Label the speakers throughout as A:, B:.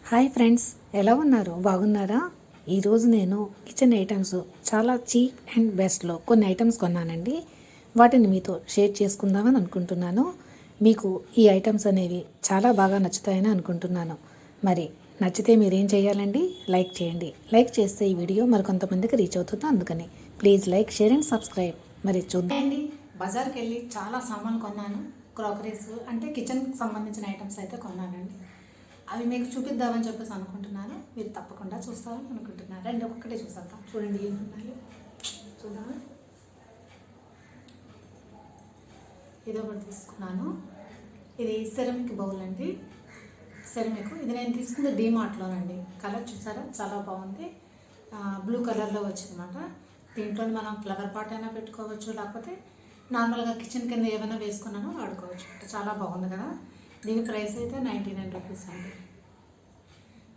A: Hi friends, ఎలా ఉన్నారు? బాగున్నారా? ఈరోజు నేను కిచెన్ ఐటమ్స్ చాలా చీప్ అండ్ బెస్ట్లో కొన్ని ఐటమ్స్ కొన్నానండి. వాటిని మీతో షేర్ చేసుకుందామని అనుకుంటున్నాను. మీకు ఈ ఐటమ్స్ అనేవి చాలా బాగా నచ్చుతాయని అనుకుంటున్నాను. మరి నచ్చితే మీరేం చేయాలండి? లైక్ చేయండి. లైక్ చేస్తే ఈ వీడియో మరికొంతమందికి రీచ్ అవుతుంది. అందుకని please like, share and subscribe. మరి చూద్దాం. బజార్కి వెళ్ళి చాలా సామాన్లు కొన్నాను. క్రాకరీస్ అంటే కిచెన్కి సంబంధించిన ఐటమ్స్ అయితే కొన్నానండి. అవి మీకు చూపిద్దామని చెప్పేసి అనుకుంటున్నాను. మీరు తప్పకుండా చూస్తారని అనుకుంటున్నాను. రెండు ఒక్కటే చూసేద్దాం. చూడండి ఏం ఉన్నాయి చూద్దామా. ఇది ఒకటి తీసుకున్నాను. ఇది సెరమిక్ బౌల్ అండి. సెరమిక్ ఇది నేను తీసుకుంది డీమార్ట్లోనండి. కలర్ చూసారా, చాలా బాగుంది. బ్లూ కలర్లో వచ్చిందన్నమాట. దీంట్లో మనం ఫ్లవర్ పాట్ అయినా పెట్టుకోవచ్చు, లేకపోతే నార్మల్గా కిచెన్ కింద ఏమైనా వేసుకున్నానో వాడుకోవచ్చు. చాలా బాగుంది కదా. దీని ప్రైస్ అయితే 99 రూపీస్ అండి.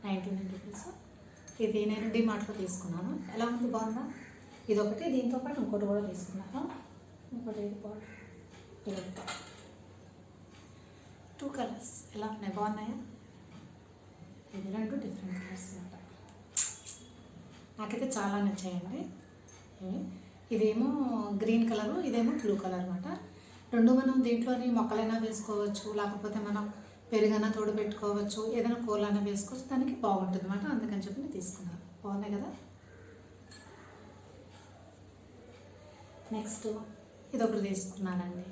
A: 99 రూపీస్. ఇది నేను డిమార్ట్లో తీసుకున్నాను. ఎలా ఉంది, బాగుందా? ఇది ఒకటి, దీంతో పాటు ఇంకోటి కూడా తీసుకున్నాను. ఇంకోటి ఇది 2 కలర్స్ ఎలా ఉన్నాయి, బాగున్నాయా? ఇది 2 డిఫరెంట్ కలర్స్ అన్నమాట. నాకైతే చాలా నచ్చాయండి. ఇదేమో గ్రీన్ కలరు, ఇదేమో బ్లూ కలర్ అన్నమాట. రెండు మనం దీంట్లోని మొక్కలైనా వేసుకోవచ్చు, లేకపోతే మనం పెరుగైనా తోడు పెట్టుకోవచ్చు, ఏదైనా కూరలైనా వేసుకోవచ్చు. దానికి బాగుంటుంది అన్నమాట. అందుకని చెప్పి నేను తీసుకున్నాను. బాగున్నాయి కదా. నెక్స్ట్ ఇది ఒకటి తీసుకున్నానండి.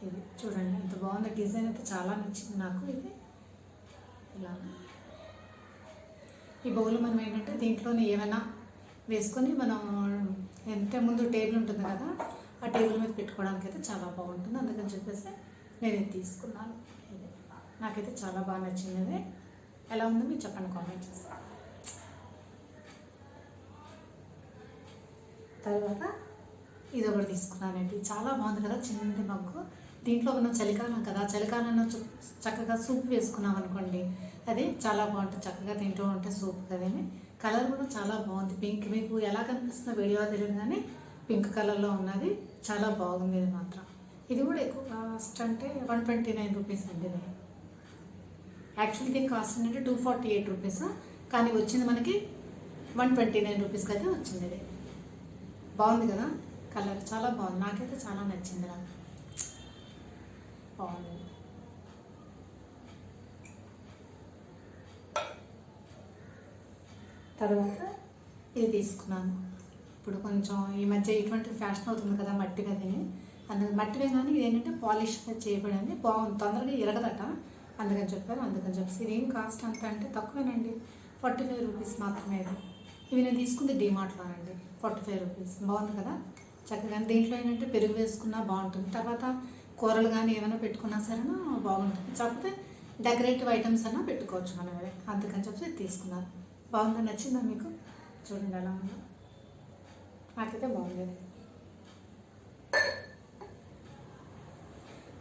A: ఇది చూడండి ఎంత బాగుంది. డిజైన్ అయితే చాలా నచ్చింది నాకు. ఇది ఇలా ఈ బౌల్ మనం ఏంటంటే దీంట్లోని ఏమైనా వేసుకొని మనం ఎంత ముందు టేబుల్ ఉంటుంది కదా, ఆ టేబుల్ మీద పెట్టుకోవడానికి అయితే చాలా బాగుంటుంది. అందుకని చెప్పేసి నేను ఇది తీసుకున్నాను. ఇది నాకైతే చాలా బాగా నచ్చింది. ఇది ఎలా ఉందో మీరు చెప్పండి, కామెంట్ చేస్తాను. తర్వాత ఇది ఒకటి తీసుకున్నానండి. చాలా బాగుంది కదా, చిన్నది మగ్గు. దీంట్లో మనం చలికాలం కదా, చలికాలంలో చక్కగా సూప్ వేసుకున్నాం అనుకోండి, అది చాలా బాగుంటుంది. చక్కగా తింటూ ఉంటే సూప్ కదని. కలర్ కూడా చాలా బాగుంది. పింక్, మీకు ఎలా కనిపిస్తుందో వీడియో తెలియదు కానీ పింక్ కలర్లో ఉన్నది. చాలా బాగుంది ఇది మాత్రం. ఇది కూడా ఎక్కువ కాస్ట్ అంటే 129 రూపీస్ అండి. ఇది యాక్చువల్లీ దీని కాస్ట్ ఏంటంటే 248 రూపీస్, కానీ వచ్చింది మనకి 129 రూపీస్కి అయితే వచ్చింది. ఇది బాగుంది కదా, కలర్ చాలా బాగుంది. నాకైతే చాలా నచ్చింది. నాకు బాగుంది. తర్వాత ఇది తీసుకున్నాను. ఇప్పుడు కొంచెం ఈ మధ్య ఇటువంటి ఫ్యాషన్ అవుతుంది కదా మట్టి గదిని. అందుకని మట్టివే కానీ ఇది ఏంటంటే పాలిష్ చేయబడింది. బాగుంది, తొందరగా ఇరగదట. అందుకని చెప్పేసి ఇది ఏం కాస్ట్ అంత అంటే తక్కువేనండి, 45 రూపీస్ మాత్రమే. ఇది ఇవి నేను తీసుకుంది డిమార్ట్లోనండి. 45 రూపీస్. బాగుంది కదా చక్కగా. దీంట్లో ఏంటంటే పెరుగు వేసుకున్నా బాగుంటుంది. తర్వాత కూరలు కానీ ఏమైనా పెట్టుకున్నా సరే బాగుంటుంది. కాకపోతే డెకరేటివ్ ఐటమ్స్ అన్నా పెట్టుకోవచ్చు మనం. అందుకని చెప్పి తీసుకున్నాను. బాగుందా, నచ్చిందా మీకు? చూడండి ఎలా ఉందో. నాకైతే బాగుంది.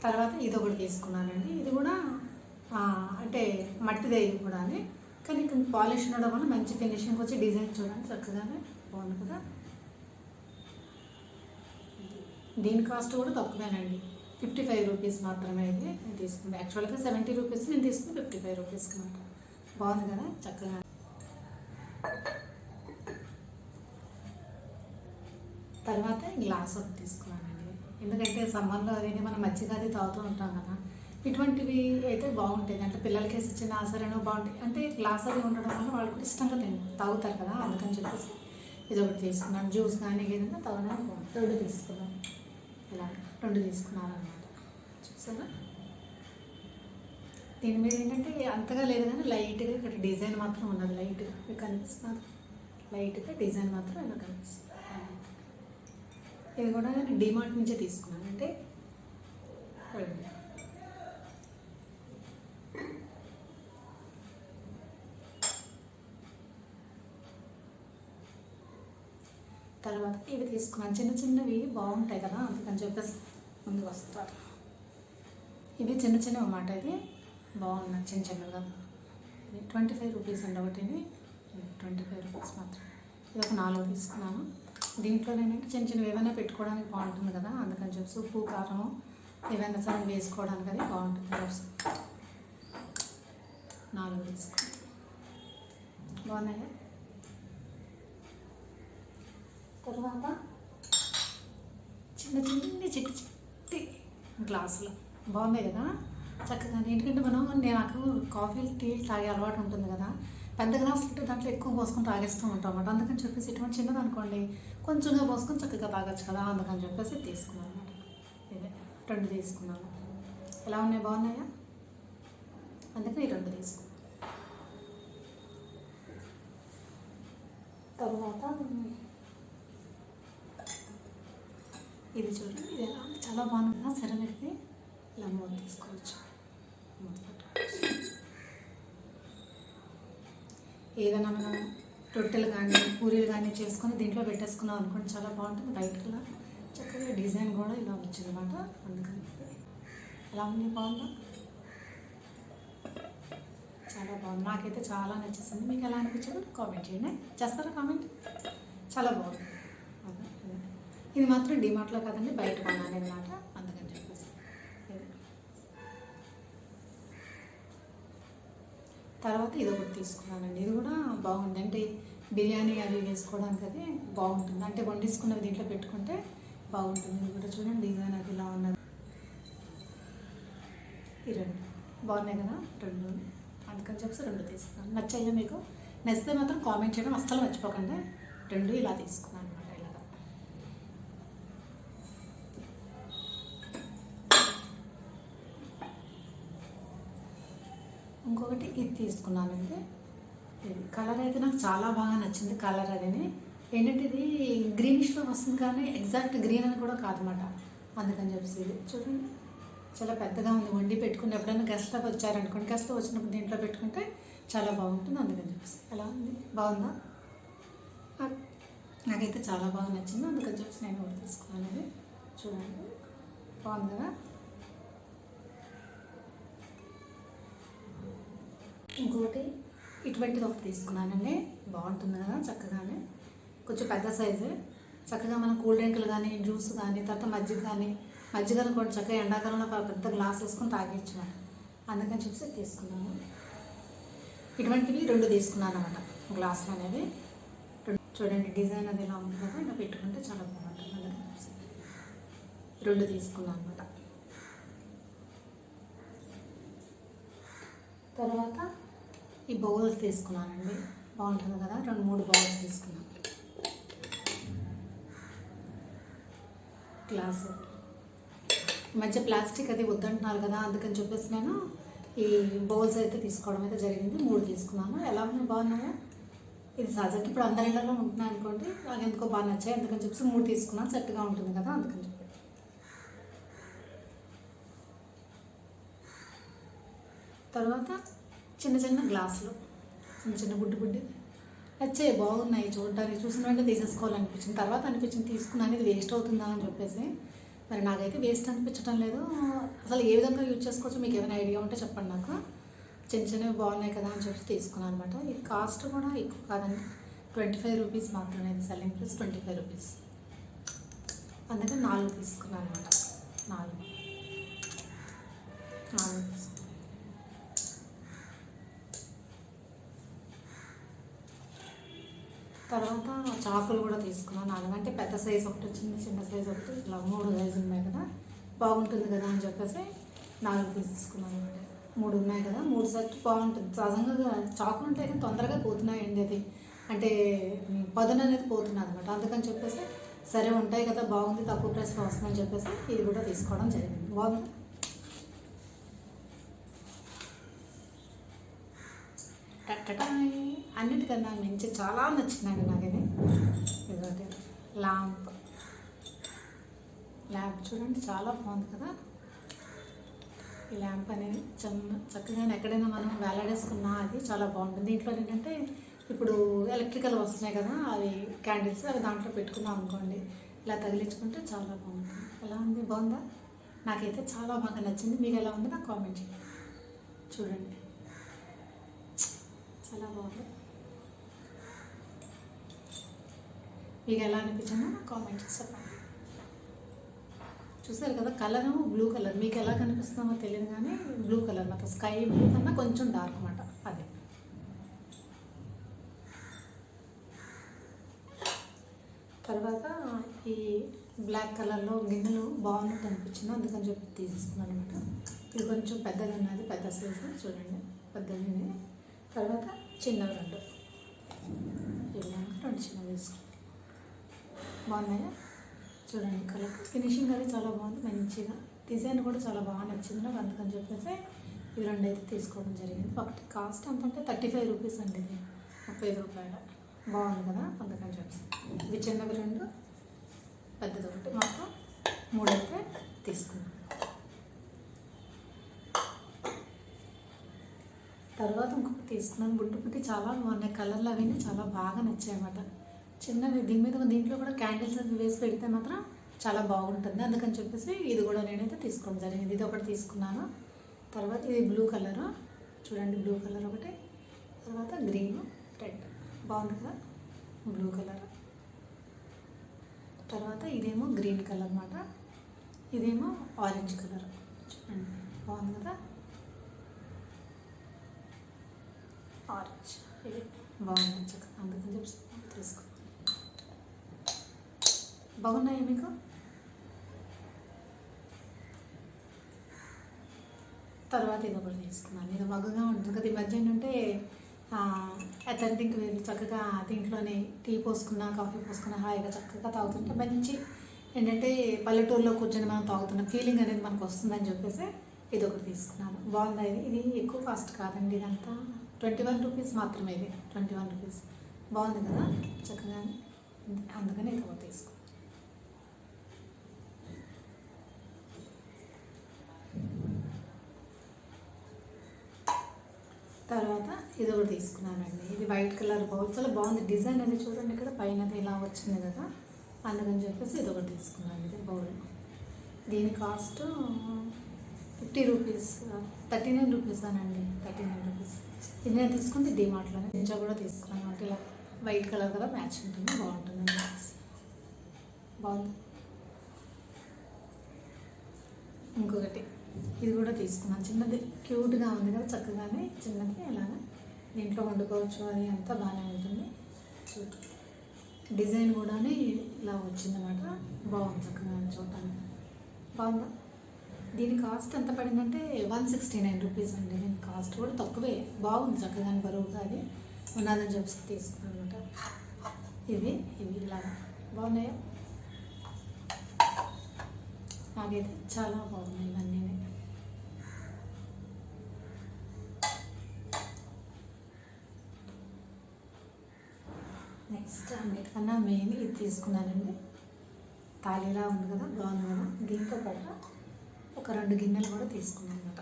A: తర్వాత ఇది ఒకటి తీసుకున్నానండి. ఇది కూడా అంటే మట్టిదే. ఇది కూడా కానీ పాలిష్ ఉండడం వల్ల మంచి ఫినిషింగ్ వచ్చి డిజైన్ చూడండి చక్కగానే బాగుంది కదా. దీని కాస్ట్ కూడా తక్కువేనండి, 55 రూపీస్ మాత్రమే. ఇది నేను తీసుకుంది యాక్చువల్గా 70 రూపీస్, నేను తీసుకుంది 55 రూపీస్కి అన్నమాట. బాగుంది కదా చక్కగా. తర్వాత గ్లాస్ ఒకటి తీసుకున్నానండి. ఎందుకంటే సమ్మర్లో అదేంటి మనం మజ్జిగ అది తాగుతూ ఉంటాం కదా, ఇటువంటివి అయితే బాగుంటాయి. అంటే పిల్లలకి వేసి ఇచ్చిన ఆసరైనా బాగుంటాయి. అంటే గ్లాస్ అది ఉండడం వల్ల వాళ్ళు కూడా ఇష్టంగా తాగుతారు కదా. అందుకని చెప్పేసి ఇది ఒకటి తీసుకున్నాను. జ్యూస్ కానీ ఏదైనా తాగడానికి బాగుంటుంది. 2 తీసుకున్నాను. ఇలా 2 తీసుకున్నాను అనమాట. చూసారా, దీని మీద ఏంటంటే అంతగా లేదు కానీ లైట్గా ఇక్కడ డిజైన్ మాత్రం ఉన్నది. లైట్గా మీకు కనిపిస్తుంది, లైట్గా డిజైన్ మాత్రం ఇలా కనిపిస్తుంది. ఇది కూడా నేను డిమార్ట్ నుంచే తీసుకున్నాను. అంటే తర్వాత ఇవి తీసుకున్నాను. చిన్న చిన్నవి బాగుంటాయి కదా, అందుకని చెప్పేసి ముందుకు వస్తారు. ఇవి చిన్న చిన్నవి అన్నమాట. ఇది బాగున్నాయి చిన్న చిన్నగా. ఇది 25 రూపీస్ అండి ఒకటి. 25 రూపీస్ మాత్రం. ఇది ఒక 4 తీసుకున్నాను. దీంట్లో ఏంటంటే చిన్న చిన్నవి ఏమైనా పెట్టుకోవడానికి బాగుంటుంది కదా, అందుకని చెప్పి ఉప్పు కారం ఏమైనా సరే వేసుకోవడానికి అది బాగుంటుంది. 4 తీసుకున్నాను. బాగున్నాయా? తర్వాత చిన్న చిట్టి చిట్టి గ్లాసులు బాగున్నాయి కదా చక్కగా. ఎందుకంటే నాకు కాఫీ టీ తాగే అలవాటు ఉంటుంది కదా, పెద్ద గ్లాసులు ఉంటే దాంట్లో ఎక్కువ పోసుకొని తాగేస్తూ ఉంటాం అన్నమాట. అందుకని చెప్పేసి ఇటువంటి చిన్నది అనుకోండి కొంచెంగా పోసుకొని చక్కగా తాగొచ్చు కదా, అందుకని చెప్పేసి తీసుకున్నాను అనమాట. ఇదే 2 తీసుకున్నాను. ఎలా ఉన్నాయి? బాగున్నాయా? అందుకని ఈ 2 తీసుకున్నాను. తర్వాత ఇది చూడండి, ఇది ఎలా ఉంది? చాలా బాగుంది కదా. సెరమిక్ది ఇలా మూత తీసుకోవచ్చు, మూత పెట్టుకోవచ్చు. ఏదైనా మనం రొట్టెలు కానీ పూరీలు కానీ చేసుకొని దీంట్లో పెట్టేసుకున్నాం అనుకోండి, చాలా బాగుంటుంది. వైట్ కలర్ చక్కగా డిజైన్ కూడా ఇలా వచ్చింది అనమాట. అందుకని ఎలా ఉంది? బాగుందా? చాలా బాగుంది. నాకైతే చాలా నచ్చేసింది. మీకు ఎలా అనిపించిందో కామెంట్ చేయండి. చేస్తారా కామెంట్? చాలా బాగుంది. ఇది మాత్రం డిమార్ట్లో కదండి, బయట కొన్నాను అనమాట. అందుకని చెప్పేసి తర్వాత ఇది ఒకటి తీసుకున్నానండి. ఇది కూడా బాగుంది. అంటే బిర్యానీ అవి వేసుకోవడానికి అది బాగుంటుంది. అంటే వండించుకున్నవి దీంట్లో పెట్టుకుంటే బాగుంటుంది. ఇది కూడా చూడండి, డిజైన్ అది ఇలా ఉన్నది. ఈ 2 బాగున్నాయి కదా, 2. అందుకని చెప్పేసి 2 తీసుకున్నాను. నచ్చాయో మీకు? నచ్చితే మాత్రం కామెంట్ చేయడం అస్సలు మర్చిపోకండి. 2 ఇలా తీసుకున్నాను అనమాట. ఇలాగా ఇంకొకటి ఇది తీసుకున్నానండి. ఇది కలర్ అయితే నాకు చాలా బాగా నచ్చింది. కలర్ అదిని ఏంటంటే ఇది గ్రీనిష్లో వస్తుంది కానీ ఎగ్జాక్ట్ గ్రీన్ అని కూడా కాదన్నమాట. అందుకని చెప్పేసి ఇది చూడండి, చాలా పెద్దగా ఉంది. వండి పెట్టుకుని ఎప్పుడైనా గెస్ట్లకు వచ్చారనుకోండి, గెస్ట్లు వచ్చినప్పుడు దీంట్లో పెట్టుకుంటే చాలా బాగుంటుంది. అందుకని చెప్పేసి ఎలా ఉంది? బాగుందా? నాకైతే చాలా బాగా నచ్చింది. అందుకని చెప్పేసి నేను కూడా తీసుకున్నాను. అది చూడండి, బాగుంది కదా. ఇంకొకటి ఇటువంటిది ఒకటి తీసుకున్నానండి. బాగుంటుంది కదా చక్కగానే, కొంచెం పెద్ద సైజు. చక్కగా మనం కూల్ డ్రింకులు కానీ జ్యూస్ కానీ తర్వాత మజ్జిగను కూడా చక్కగా ఎండాకాలంలో పెద్ద గ్లాస్ వేసుకొని తాగేచ్చు. అందుకని చెప్పేసి తీసుకున్నాను. ఇటువంటివి 2 తీసుకున్నాను అన్నమాట, గ్లాసులు అనేవి. చూడండి డిజైన్ అది ఎలా ఉంది కదా, ఇలా పెట్టుకుంటే చాలా బాగుంటుంది. అందుకని చెప్పేసి 2 తీసుకున్నాను అనమాట. తర్వాత ఈ బౌల్స్ తీసుకున్నానండి. బాగుంటుంది కదా, 2-3 బౌల్స్ తీసుకున్నాను. గ్లాసు ఈ మధ్య ప్లాస్టిక్ అది వద్దంటున్నారు కదా, అందుకని చెప్పేసి నేను ఈ బౌల్స్ అయితే తీసుకోవడం అయితే జరిగింది. 3 తీసుకున్నాను. ఎలా ఉన్నాయి? బాగున్నాయా? ఇది సహజంగా ఇప్పుడు అందరి ఇళ్ళలో ఉంటున్నాయి అనుకోండి, నాకు ఎందుకో బాగా నచ్చాయి. అందుకని చెప్పేసి 3 తీసుకున్నాను. సెట్గా ఉంటుంది కదా, అందుకని చెప్పి. తర్వాత చిన్న చిన్న గ్లాసులు, చిన్న బుడ్డి నచ్చాయి, బాగున్నాయి చూడడానికి. చూసిన వెంటనే తీసేసుకోవాలనిపించింది. తర్వాత అనిపించింది తీసుకున్నాను, ఇది వేస్ట్ అవుతుందా అని చెప్పేసి. మరి నాకైతే వేస్ట్ అనిపించడం లేదు. అసలు ఏ విధంగా యూజ్ చేసుకోవచ్చో మీకు ఏమైనా ఐడియా ఉంటే చెప్పండి నాకు. చిన్నవి బాగున్నాయి కదా అని చెప్పి తీసుకున్నాను అనమాట. ఇది కాస్ట్ కూడా ఎక్కువ కాదండి, 25 రూపీస్ మాత్రమే. ఇది సెల్లింగ్ ప్రైస్ 25 రూపీస్. అందుకని 4 తీసుకున్నాను అనమాట. 4 తీసుకున్నాను. తర్వాత చాకులు కూడా తీసుకున్నాను. 4 అంటే పెద్ద సైజు ఒకటి వచ్చింది, చిన్న సైజు ఒకటి, ఇలా 3 సైజు ఉన్నాయి కదా, బాగుంటుంది కదా అని చెప్పేసి 4 తీసుకున్నాను అనమాట. 3 ఉన్నాయి కదా, 3 సెట్ బాగుంటుంది. సహజంగా చాకులు ఉంటాయి కానీ తొందరగా పోతున్నాయండి. అది అంటే పదును అనేది పోతుంది అనమాట. అందుకని చెప్పేసి సరే ఉంటాయి కదా, బాగుంది, తక్కువ ప్రైస్లో వస్తుందని చెప్పేసి ఇది కూడా తీసుకోవడం జరిగింది. బాగుంది. అన్నిటికన్నా మంచి చాలా నచ్చిందండి నాకది. ఇదొకటి ల్యాంప్ చూడండి, చాలా బాగుంది కదా. ఈ ల్యాంప్ అనేది చక్కగా ఎక్కడైనా మనం వేలాడేసుకున్నా అది చాలా బాగుంటుంది. దీంట్లో ఏంటంటే ఇప్పుడు ఎలక్ట్రికల్ వస్తున్నాయి కదా, అవి క్యాండిల్స్, అవి దాంట్లో పెట్టుకున్నాం అనుకోండి, ఇలా తగిలించుకుంటే చాలా బాగుంటుంది. ఎలా ఉంది? బాగుందా? నాకైతే చాలా బాగా నచ్చింది. మీకు ఎలా ఉంది నాకు కామెంట్ చేయండి. చూడండి చాలా బాగుంది. మీకు ఎలా అనిపించిందో నాకు కామెంట్ చేసి చెప్పండి. చూసారు కదా, కలర్ బ్లూ కలర్. మీకు ఎలా కనిపిస్తుందో తెలియదు కానీ బ్లూ కలర్ అన్నమాట. స్కై బ్లూ కన్నా కొంచెం డార్క్ అన్నమాట. అది తర్వాత ఈ బ్లాక్ కలర్లో గిన్నెలు బాగున్నట్టు అనిపించింది, అందుకని చెప్పి తీసేసుకున్నాను అనమాట. ఇది కొంచెం పెద్దది ఉన్నది, పెద్ద సైజు చూడండి, పెద్దది. తర్వాత చిన్నవి రెండు చిన్నవి వేసుకున్నాను. బాగున్నాయా చూడండి, కలర్ ఫినిషింగ్ అది చాలా బాగుంది, మంచిగా డిజైన్ కూడా చాలా బాగా నచ్చింది నాకు, అందుకని చెప్పేసి ఇవి రెండు అయితే తీసుకోవడం జరిగింది. ఒకటి కాస్ట్ ఎంత అంటే 35 రూపీస్ అండి, ఇది 35 రూపాయలు. బాగుంది కదా, అందుకని చెప్పి ఇవి చిన్నవి రెండు, పెద్దది ఒకటి, మొత్తం 3 అయితే తీసుకున్నాను. తర్వాత ఇంకొకటి తీసుకున్నాను, బుడ్డుపుట్టి చాలా బాగున్నాయి, కలర్లు అవన్నీ చాలా బాగా నచ్చాయి అన్నమాట. చిన్నవి దీంట్లో కూడా క్యాండిల్స్ అవి వేసి పెడితే మాత్రం చాలా బాగుంటుంది, అందుకని చెప్పేసి ఇది కూడా నేనైతే తీసుకోవడం జరిగింది. ఇది ఒకటి తీసుకున్నాను. తర్వాత ఇది బ్లూ కలరు చూడండి, బ్లూ కలర్ ఒకటి, తర్వాత గ్రీన్ రెడ్ బాగుంది కదా, బ్లూ కలర్. తర్వాత ఇదేమో గ్రీన్ కలర్ అన్నమాట, ఇదేమో ఆరెంజ్ కలర్ చూడండి, బాగుంది కదా, ఆరెంజ్. ఇది బాగుంది చక్కగా, అందుకని చెప్పి తీసుకో. బాగున్నాయి మీకు? తర్వాత ఇది ఒకటి తీసుకున్నాను, ఇది మగ్గుగా ఉంటుంది కదా, ఈ మధ్య ఏంటంటే అథెంటిక్ చక్కగా దీంట్లోనే టీ పోసుకున్నా, కాఫీ పోసుకున్నా హాయిగా చక్కగా తాగుతుంటే మంచి ఏంటంటే పల్లెటూరులో కూర్చొని మనం తాగుతున్న ఫీలింగ్ అనేది మనకు వస్తుందని చెప్పేసి ఇది ఒకటి తీసుకున్నాను. బాగుంది, ఇది ఎక్కువ కాస్ట్ కాదండి, ఇదంతా 21 రూపీస్ మాత్రమే, ఇది 21 రూపీస్. బాగుంది కదా చక్కగా, అందుకని ఇది ఒకటి తీసుకున్నాను. తర్వాత ఇది ఒకటి తీసుకున్నానండి, ఇది వైట్ కలర్ బౌల్, చాలా బాగుంది డిజైన్ అది చూడండి, ఇక్కడ పైన ఇలా వచ్చింది కదా, అందుకని చెప్పేసి ఇది ఒకటి తీసుకున్నాను. ఇది బౌల్, దీని కాస్ట్ 50 రూపీస్, 39 రూపీస్ అనండి, 39 రూపీస్. ఇది నేను తీసుకుంటే డిమార్ట్లోనే, ఇంచా కూడా తీసుకున్నాను అంటే ఇలా వైట్ కలర్ కదా, మ్యాచ్ ఉంటుంది, బాగుంటుంది బాగుంది. ఇంకొకటి ఇది కూడా తీసుకున్నాను, చిన్నది క్యూట్గా ఉంది కదా, చక్కగానే చిన్నది ఇలాగా దీంట్లో వండుకోవచ్చు, అది అంతా బాగానే ఉంటుంది. డిజైన్ కూడా ఇలా వచ్చిందన్నమాట, బాగుంది చక్కగా చూడటానికి, బాగుందా. దీని కాస్ట్ ఎంత పడిందంటే 169 రూపీస్ అండి, దీని కాస్ట్ కూడా తక్కువే, బాగుంది చక్కగా, బరువుగా అది ఉన్నదని చెప్పి తీసుకున్నాను అనమాట. ఇవి ఇలాగా బాగున్నాయా, నాకైతే చాలా బాగున్నాయి ఇవన్నీ. నెక్స్ట్ అన్నిటికన్నా మెయిన్ ఇది తీసుకున్నానండి, తాళిలా ఉంది కదా, బాగుంది కదా, దీంతో పాటు ఒక 2 గిన్నెలు కూడా తీసుకున్నాను అనమాట.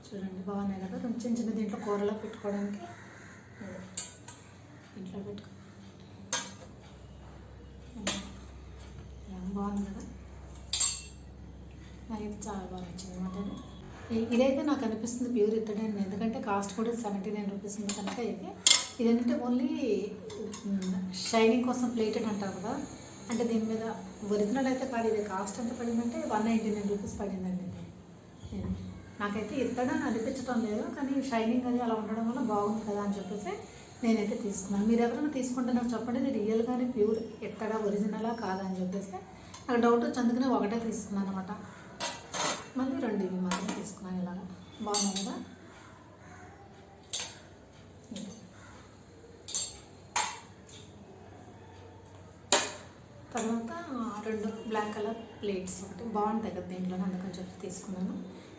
A: చూడండి బాగున్నాయి కదా, కొంచెం చిన్న దీంట్లో కూరలో పెట్టుకోవడానికి, ఇంట్లో పెట్టుకో, బాగుంది కదా, నాకైతే చాలా బాగా నచ్చింది అనమాట. ఇదైతే నాకు అనిపిస్తుంది ప్యూర్ ఇత్తడి అని, ఎందుకంటే కాస్ట్ కూడా 79 రూపీస్ ఉంది కనుక. ఇదేంటంటే ఓన్లీ షైనింగ్ కోసం ప్లేటెడ్ అంటారు కదా, అంటే దీని మీద ఒరిజినల్ అయితే కాదు. ఇది కాస్ట్ ఎంత పడిందంటే 199 రూపీస్ పడిందండి. ఇది నాకైతే ఇత్తడని అనిపించడం లేదు, కానీ షైనింగ్ అది అలా ఉండడం వల్ల బాగుంది కదా అని చెప్పేసి నేనైతే తీసుకున్నాను. మీరు ఎవరైనా తీసుకుంటే నాకు చెప్పండి, ఇది రియల్గానే ప్యూర్ ఎక్కడ ఒరిజినలా కాదా అని చెప్పేసి నాకు డౌట్ వచ్చి, అందుకనే ఒకటే తీసుకున్నాను అనమాట. మళ్ళీ 2 ఇవి మాత్రం తీసుకున్నాను, ఇలాగా బాగున్నాయి కదా. తర్వాత 2 బ్లాక్ కలర్ ప్లేట్స్ ఒకటి బాగుంటాయి కదా దీంట్లోనే, అందుకని చెప్పి తీసుకున్నాను.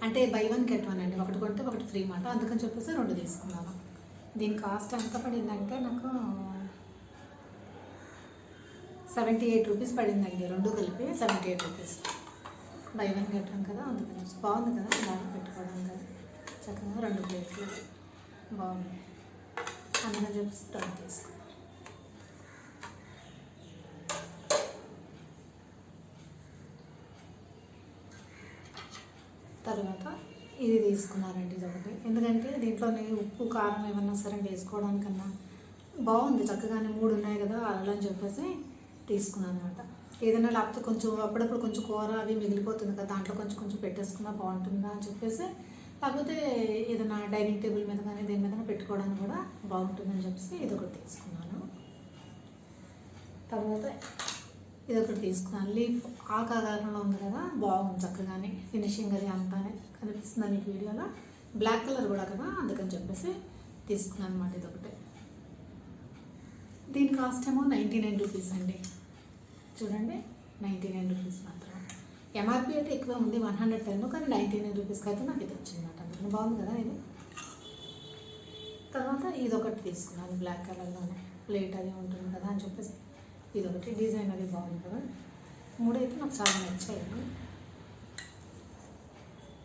A: అంటే బై 1 గెట్ 1 అండి, ఒకటి కొంటే ఒకటి ఫ్రీ మాట, అందుకని చెప్పేసి 2 తీసుకున్నాను. దీని కాస్ట్ ఎంత పడిందంటే నాకు 78 రూపీస్ పడిందండి, 2 కలిపి 78 రూపీస్. బై 1 గెట్ 1 కదా, అందుకని బాగుంది కదా, బాగా పెట్టుకోవడం కదా చక్కగా. 2 ప్లేట్లు బాగుంది, అందుకని చెప్పేసి 2 తీసుకున్నాను. తర్వాత ఇది తీసుకున్నారండి, ఇది ఒకటి. ఎందుకంటే దీంట్లోనే ఉప్పు కారం ఏమన్నా సరే వేసుకోవడానికన్నా బాగుంది చక్కగానే, 3 ఉన్నాయి కదా అలా అని చెప్పేసి తీసుకున్నాను అనమాట. ఏదైనా లేకపోతే కొంచెం అప్పుడప్పుడు కొంచెం కూర అవి మిగిలిపోతుంది కదా, దాంట్లో కొంచెం కొంచెం పెట్టేసుకున్నా బాగుంటుందా అని చెప్పేసి, లేకపోతే ఏదైనా డైనింగ్ టేబుల్ మీద కానీ దేని మీద పెట్టుకోవడానికి కూడా బాగుంటుందని చెప్పేసి ఇది ఒకటి తీసుకున్నాను. తర్వాత ఇది ఒకటి తీసుకున్నాను. లీఫ్ ఆకారంలో ఉంది కదా, బాగుంది చక్కగానే ఫినిషింగ్ అది అంతానే కనిపిస్తుంది మీకు వీడియోలో. బ్లాక్ కలర్ కూడా కదా, అందుకని చెప్పేసి తీసుకున్నాను అనమాట. ఇది ఒకటి. దీని కాస్ట్ ఏమో 99 రూపీస్ అండి. చూడండి, 99 రూపీస్ మాత్రం. ఎంఆర్పి అయితే ఎక్కువ ఉంది 110, కానీ 99 రూపీస్కి అయితే నాకు ఇది వచ్చిందన్నమాట. అందుకని బాగుంది కదా ఇది. తర్వాత ఇది ఒకటి తీసుకున్నాను బ్లాక్ కలర్లోనే, ప్లేట్ అది ఉంటుంది కదా అని చెప్పేసి ఇది ఒకటి. డిజైన్ అది బాగుంది కదా. మూడైతే నాకు చాలా నచ్చాయి.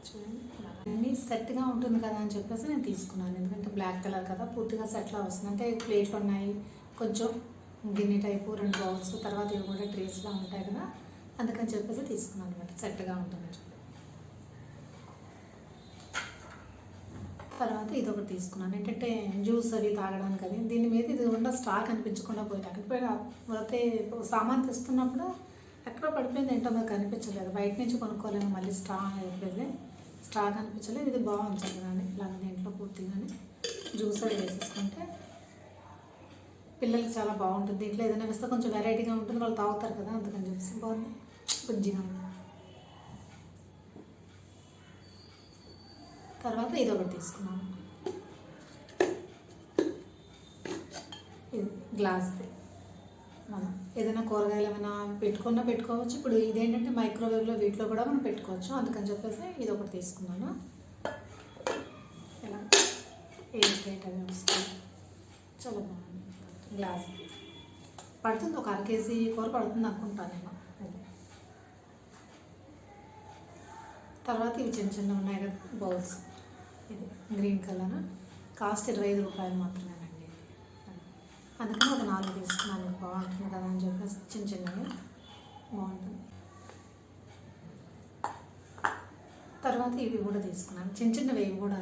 A: చూడండి, అన్నీ సెట్గా ఉంటుంది కదా అని చెప్పేసి నేను తీసుకున్నాను. ఎందుకంటే బ్లాక్ కలర్ కదా, పూర్తిగా సెట్లా వస్తుంది. అంటే ప్లేట్లు ఉన్నాయి, కొంచెం గిన్నె టైపు 2 బౌల్స్, తర్వాత ఇవి కూడా ట్రేస్లా ఉంటాయి కదా, అందుకని చెప్పేసి తీసుకున్నాను అనమాట. సెట్గా ఉంటుంది. తర్వాత ఇది ఒకటి తీసుకున్నాను. ఏంటంటే జ్యూస్ అవి తాగడానికి. అది దీని మీద ఇది ఉన్న స్టాక్ అనిపించకుండా పోయి అక్కడ పోతే సామాన్ తెస్తున్నప్పుడు ఎక్కడో పడిపోయింది, ఏంటో నాకు కనిపించలేదు. బయట నుంచి కొనుక్కోలేము, మళ్ళీ స్టాక్ అయిపోయింది. స్టాక్ అనిపించలేదు. ఇది బాగుంది చక్కగానే. ఇలాగ దీంట్లో పూర్తిగానే జ్యూస్ అది వేసేసుకుంటే పిల్లలకి చాలా బాగుంటుంది. దీంట్లో ఏదైనా వేస్తే కొంచెం వెరైటీగా ఉంటుంది, వాళ్ళు తాగుతారు కదా, అందుకని చెప్పేసి బాగుంది, బుజ్జిగా ఉంది. తర్వాత ఇది ఒకటి తీసుకున్నాను. ఇది గ్లాస్ది. మనం ఏదైనా కూరగాయలు ఏమైనా పెట్టుకోవచ్చు. ఇప్పుడు ఇదేంటంటే మైక్రోవేవ్లో వీటిలో కూడా మనం పెట్టుకోవచ్చు, అందుకని చెప్పేసి ఇది ఒకటి తీసుకున్నాను. ఇలా ఎయిర్ ప్లేట్ అవి వస్తుంది, చాలా బాగుంది. గ్లాస్ పడుతుంది, ఒక 1/2 కేజీ కూర పడుతుంది అనుకుంటాను నేను. తర్వాత ఇవి చిన్న చిన్న ఉన్నాయి కదా బౌల్స్, ఇది గ్రీన్ కలర్, కాస్ట్ 25 రూపాయలు మాత్రమేనండి. అందుకని ఒక 4 తీసుకున్నాను. బాగుంటుంది కదా అని చెప్పేసి చిన్న చిన్నవి బాగుంటుంది. తర్వాత ఇవి కూడా తీసుకున్నాను, చిన్న చిన్నవి. ఇవి కూడా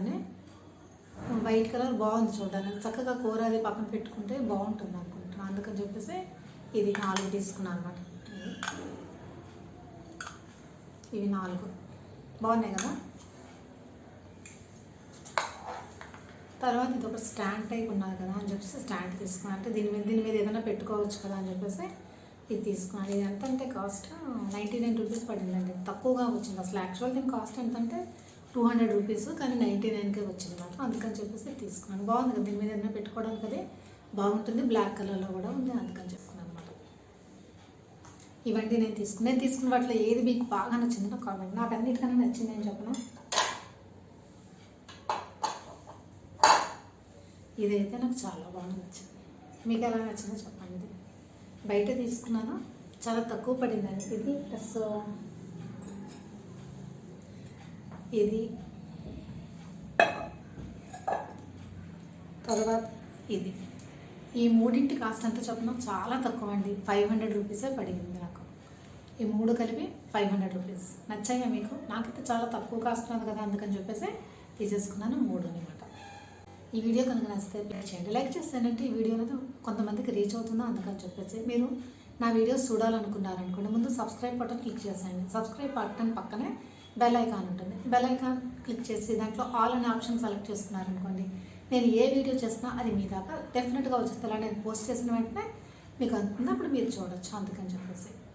A: వైట్ కలర్ బాగుంది చూడడానికి, చక్కగా కూర అది పక్కన పెట్టుకుంటే బాగుంటుంది అనుకుంటున్నాను. అందుకని చెప్పేసి ఇది 4 తీసుకున్నాను అనమాట. ఇవి 4 బాగున్నాయి కదా. తర్వాత ఇది ఒక స్టాండ్ టైప్ ఉన్నది కదా అని చెప్పేసి స్టాండ్ తీసుకున్నాను. అంటే దీని మీద ఏదైనా పెట్టుకోవచ్చు కదా అని చెప్పేసి ఇది తీసుకున్నాను. ఇది ఎంత అంటే కాస్ట్ 99 రూపీస్ పడిందండి, తక్కువగా వచ్చింది అసలు. యాక్చువల్ దీని కాస్ట్ ఎంతంటే 200 రూపీస్, కానీ 99కే వచ్చింది అనమాట. అందుకని చెప్పేసి తీసుకున్నాను. బాగుంది కదా, దీని మీద ఏదైనా పెట్టుకోవడానికి అది బాగుంటుంది. బ్లాక్ కలర్లో కూడా ఉంది, అందుకని చెప్పుకున్నాను అనమాట. ఇవన్నీ నేను తీసుకున్న వాటిలో ఏది మీకు బాగా నచ్చింది నాకు కామెంట్. నాకు అన్నిటికన్నా నచ్చింది అని చెప్పను. ఇదైతే నాకు చాలా బాగా నచ్చింది. మీకు ఎలా నచ్చిందో చెప్పండి. ఇది బయట తీసుకున్నాను, చాలా తక్కువ పడిందండి ఇది. ప్లస్ ఇది తర్వాత ఇది, ఈ మూడింటి కాస్ట్ అంతా చెప్పినా చాలా తక్కువ అండి. 500 రూపీసే పడింది నాకు. ఈ 3 కలిపి 500 రూపీస్. నచ్చాయా మీకు? నాకైతే చాలా తక్కువ కాస్ట్ ఉంది కదా, అందుకని చెప్పేసి తీసేసుకున్నాను 3 అనమాట. ఈ వీడియో కనుక నచ్చితే ప్లీజ్ చేయండి, లైక్ చేస్తానంటే ఈ వీడియో అనేది కొంతమందికి రీచ్ అవుతుందో, అందుకని చెప్పేసి మీరు నా వీడియోస్ చూడాలనుకున్నారనుకోండి, ముందు సబ్స్క్రైబ్ బటన్ క్లిక్ చేసేయండి. సబ్స్క్రైబ్ బటన్ పక్కనే బెల్ ఐకాన్ ఉంటుంది. బెల్ ఐకాన్ క్లిక్ చేసి దాంట్లో ఆల్ అనే ఆప్షన్ సెలెక్ట్ చేసుకున్నారనుకోండి, నేను ఏ వీడియో చేసినా అది మీ దాకా డెఫినెట్గా వచ్చేస్తా. నేను పోస్ట్ చేసిన వెంటనే మీకు అందుతుంది, అప్పుడు మీరు చూడొచ్చు, అందుకని చెప్పేసి